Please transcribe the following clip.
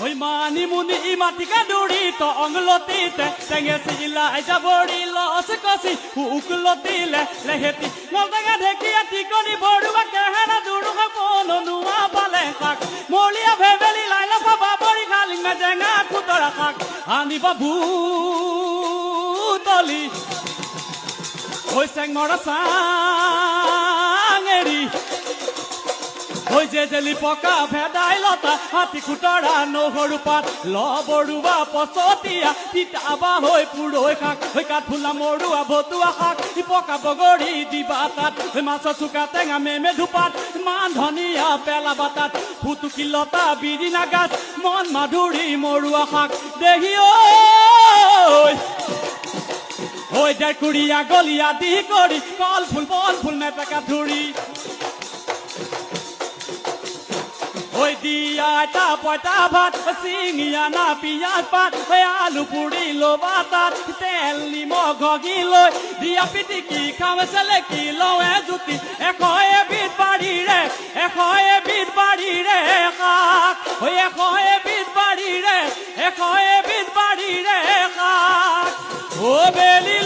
ওই মানি মুনি ই মাটিকা দৌড়ি তো অংলতিতে টেঙে চিলাই যাবৰি লছ কচি উকলতিলে লেহেতি নলটেঙা ঢেকীয়া টিকনি বৰুৱা কেহেৰা দুৰুহা পননুৱা পালে শাক মলিয়া ভেবেলি লাইলা পাবা বৰি খালি মেজেঙা কুতৰা শাক আনিব ভূতলি ওই চেংমৰা চাঙেৰি ওই যে জেলি পকা ভেদাইলতা হাতী খুতৰা নহৰু পাত লবৰুৱা পচতীয়া তিতাবা হৈ পুৰৈ শাক হৈ কাঠফুলা মৰুৱা ভতুৱা শাক পকা বগৰী দিবা তাত মাছৰ চুকা টেঙা মেমে ধুপাত মান ধনিয়া পেলাবা তাত ফুটুকি লতা বিৰিণা গাছ মন মাধুৰী মৰুৱা শাক দেহি ঐ ডেকুৰিয়া গলিয়া দি কৰি কল ফুল বল ফুল মেটেকা ধুৰি ওই দিয়া তা পয়তা ভাত চিঙিয়া না পিয়াজ পাত ওই আলু পুৰি লবা তাত তেল নিমখ ঘগি লৈ দিয়া পিটিকি খাম চেলেকি লৱে জুতি এশ এবিধ বাঢ়িৰে শাক ওই এশ এবিধ বাঢ়িৰে শাক ও বেলি